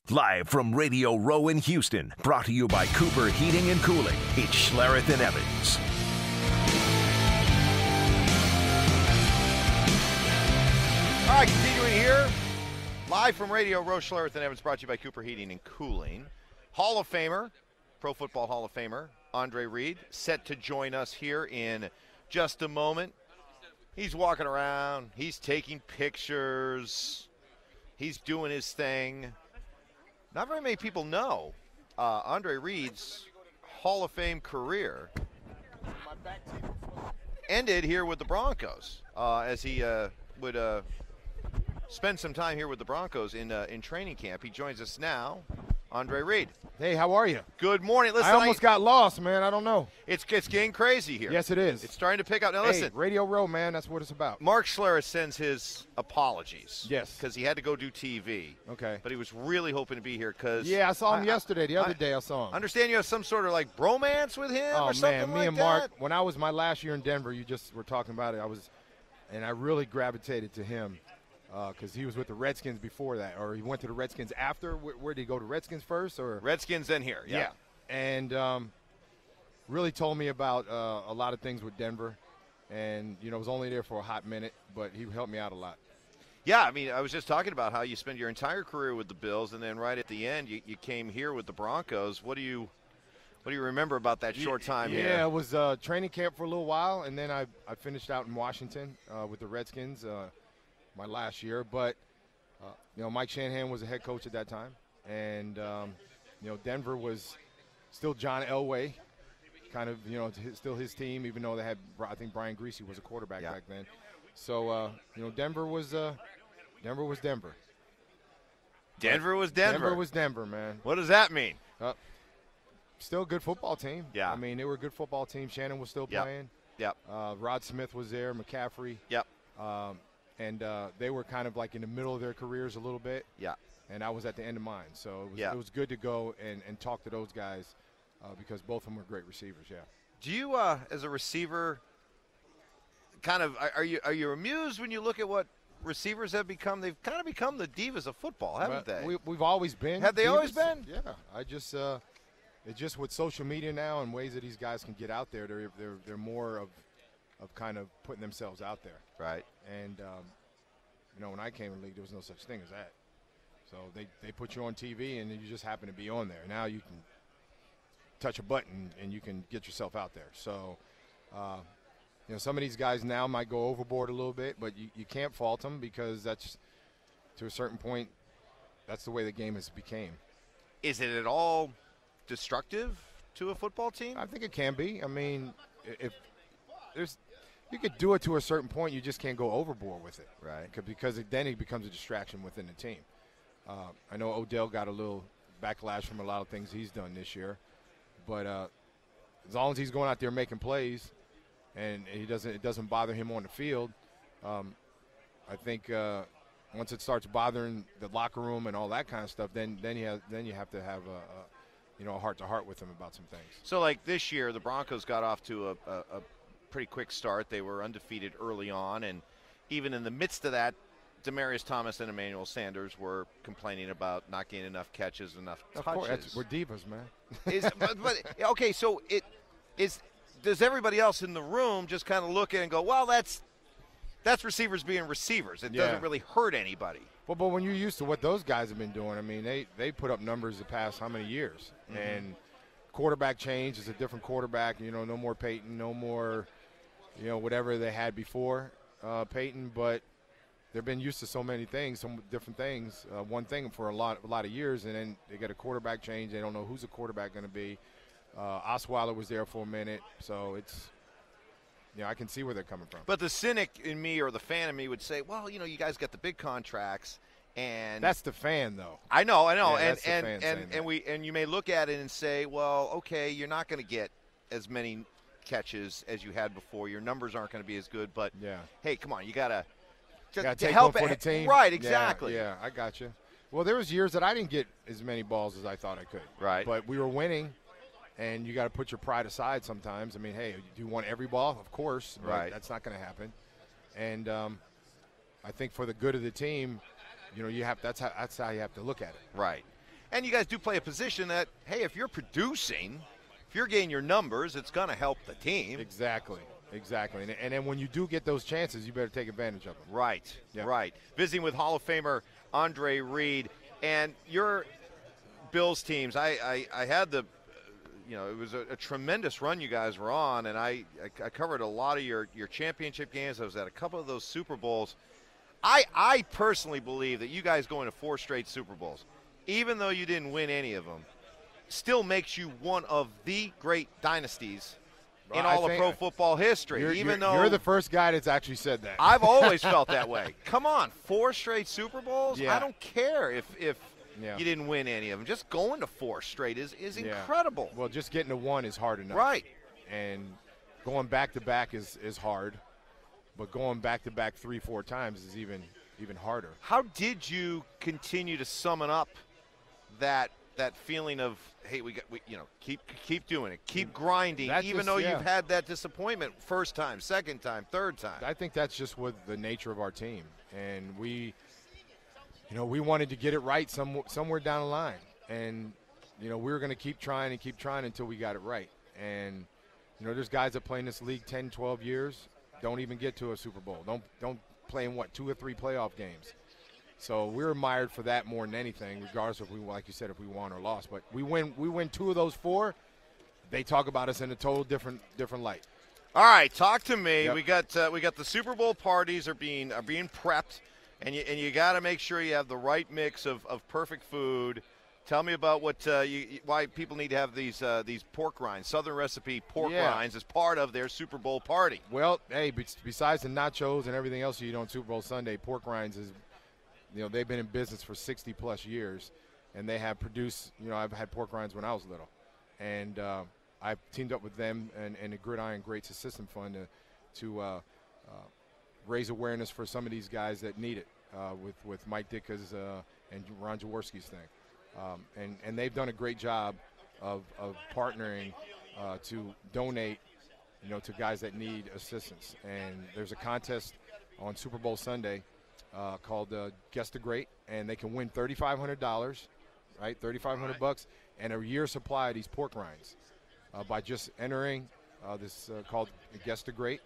Live from Radio Row in Houston, brought to you by Cooper Heating and Cooling, it's Schlereth and Evans. All right, continuing here, live from Radio Row, Schlereth and Evans, brought to you by Cooper Heating and Cooling. Hall of Famer, Pro Football Hall of Famer, Andre Reed, set to join us here in just a moment. He's walking around, he's taking pictures, he's doing his thing. Not very many people know Andre Reed's Hall of Fame career ended here with the Broncos as he would spend some time here with the Broncos in training camp. He joins us now, Andre Reed. Hey, how are you? Good morning. Listen, I almost got lost, man. I don't know. It's getting crazy here. Yes, it is. It's starting to pick up. Now, listen. Radio Row, man, that's what it's about. Mark Schlereth sends his apologies. Yes. Because he had to go do TV. Okay. But he was really hoping to be here because. Yeah, I saw him yesterday. The other day I saw him. I understand you have some sort of like bromance with him or something man, me like and that. Mark, when I was my last year in Denver, you just were talking about it. I really gravitated to him because he was with the Redskins before that, or he went to the Redskins after. Where did he go, to Redskins first? Or Redskins then here, yeah. And really told me about a lot of things with Denver. And, was only there for a hot minute, but he helped me out a lot. Yeah, I mean, I was just talking about how you spent your entire career with the Bills, and then right at the end you came here with the Broncos. What do you remember about that short time here? Yeah, it was training camp for a little while, and then I finished out in Washington with the Redskins my last year. But, Mike Shanahan was the head coach at that time. And, Denver was still John Elway, kind of, still his team, even though they had, I think Brian Greasy was a quarterback back then. So, Denver was Denver. Denver was Denver. Denver was Denver, man. What does that mean? Still a good football team. Yeah. I mean, they were a good football team. Shannon was still playing. Yep. Rod Smith was there, McCaffrey. Yep. And they were kind of like in the middle of their careers a little bit. Yeah. And I was at the end of mine. So it was good to go and talk to those guys because both of them were great receivers, yeah. Do you, as a receiver, kind of are you amused when you look at what receivers have become? They've kind of become the divas of football, haven't they? We've always been. Have they divas. always been? Yeah. I just it's just with social media now and ways that these guys can get out there, they're more of kind of putting themselves out there. Right. And when I came in the league, there was no such thing as that. So they put you on TV and you just happen to be on there. Now you can touch a button and you can get yourself out there. So, some of these guys now might go overboard a little bit, but you can't fault them because that's, to a certain point, that's the way the game has became. Is it at all destructive to a football team? I think it can be. I mean, if you could do it to a certain point, you just can't go overboard with it. Right. Because then it becomes a distraction within the team. I know Odell got a little backlash from a lot of things he's done this year. But as long as he's going out there making plays and it doesn't bother him on the field, I think once it starts bothering the locker room and all that kind of stuff, then you have to have a heart-to-heart with him about some things. So, like this year, the Broncos got off to a pretty quick start. They were undefeated early on, and even in the midst of that, Demaryius Thomas and Emmanuel Sanders were complaining about not getting enough catches, enough touches. Of course, we're divas, man. but okay, so does everybody else in the room just kind of look at it and go, well, that's receivers being receivers. It doesn't really hurt anybody. Well, but when you're used to what those guys have been doing, I mean, they put up numbers the past how many years? Mm-hmm. And quarterback change is a different quarterback. No more Peyton, no more, whatever they had before Peyton, but they've been used to so many things, some different things, one thing for a lot of years, and then they get a quarterback change. They don't know who's the quarterback going to be. Osweiler was there for a minute, so it's, I can see where they're coming from. But the cynic in me or the fan in me would say, well, you guys got the big contracts, and that's the fan, though. I know, Yeah, and you may look at it and say, well, okay, you're not going to get as many catches as you had before. Your numbers aren't going to be as good, but hey, come on, you got to. To help for the team. Right, exactly. Yeah, I got you. Well, there was years that I didn't get as many balls as I thought I could. Right. But we were winning, and you got to put your pride aside sometimes. I mean, hey, do you want every ball? Of course. Right. That's not going to happen. And I think for the good of the team, you have that's how you have to look at it. Right. And you guys do play a position that, hey, if you're producing, if you're getting your numbers, it's going to help the team. Exactly. And then when you do get those chances, you better take advantage of them. Right, Yep. right. Visiting with Hall of Famer Andre Reed. And your Bills teams, I had the, it was a tremendous run you guys were on, and I covered a lot of your championship games. I was at a couple of those Super Bowls. I personally believe that you guys going to 4 straight Super Bowls, even though you didn't win any of them, still makes you one of the great dynasties in all of pro football history. You're the first guy that's actually said that. I've always felt that way. Come on, 4 straight Super Bowls? Yeah. I don't care if you didn't win any of them. Just going to 4 straight is incredible. Well, just getting to 1 is hard enough. Right. And going back-to-back is hard, but going back-to-back 3-4 times is even harder. How did you continue to summon up that feeling of, hey, we keep doing it, keep grinding, even though you've had that disappointment first time, second time, third time? I think that's just with the nature of our team, and we wanted to get it right somewhere down the line, and we were going to keep trying until we got it right. And there's guys that play in this league 10, 12 years, don't even get to a Super Bowl, don't play in 2 or 3 playoff games. So we're admired for that more than anything, regardless of like you said, if we won or lost. But we win 2 of those 4. They talk about us in a total different light. All right, talk to me. Yep. We got the Super Bowl parties are being prepped, and you got to make sure you have the right mix of perfect food. Tell me about why people need to have these pork rinds, Southern recipe pork rinds, as part of their Super Bowl party. Well, hey, besides the nachos and everything else you eat on Super Bowl Sunday, pork rinds is. They've been in business for 60-plus years, and they have produced, I've had pork rinds when I was little. And I've teamed up with them and the Gridiron Greats Assistance Fund to raise awareness for some of these guys that need it, with Mike Ditka's and Ron Jaworski's thing. And they've done a great job of partnering to donate, to guys that need assistance. And there's a contest on Super Bowl Sunday called Guess the Great, and they can win $3,500, right? $3,500 and a year's supply of these pork rinds by just entering this called Guess the Great.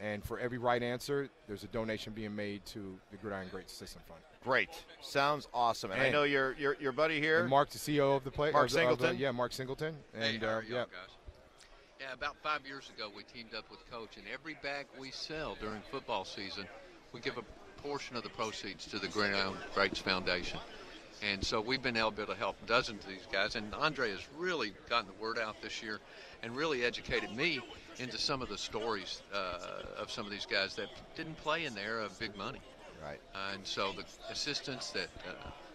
And for every right answer, there's a donation being made to the Gridiron Greats Assistance Fund. Great, sounds awesome. And I know your buddy here, and Mark, the CEO of the place, Mark Singleton. Mark Singleton. And how are y'all, guys? Yeah, about 5 years ago, we teamed up with Coach, and every bag we sell during football season, we give a portion of the proceeds to the Gridiron Greats Foundation. And so we've been able to help dozens of these guys. And Andre has really gotten the word out this year and really educated me into some of the stories of some of these guys that didn't play in the era of big money. Right. And so the assistance that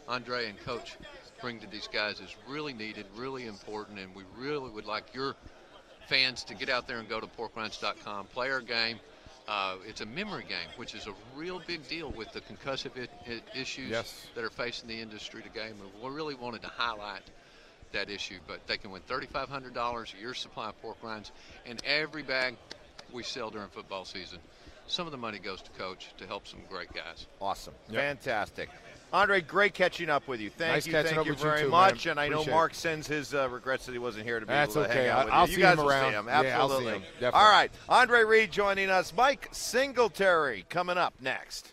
Andre and Coach bring to these guys is really needed, really important, and we really would like your fans to get out there and go to porkrinds.com, play our game. It's a memory game, which is a real big deal with the concussive issues that are facing the industry today. We really wanted to highlight that issue, but they can win $3,500, a year's supply of pork rinds, and every bag we sell during football season. Some of the money goes to Coach to help some great guys. Awesome. Yep. Fantastic. Andre, great catching up with you. Thank you very much. Man. And I know Mark sends his regrets that he wasn't here to be able to okay. hang out with I'll you. see You guys him will around. see him. Yeah, Absolutely. I'll see him. Definitely. All right. Andre Reed joining us. Mike Singletary coming up next.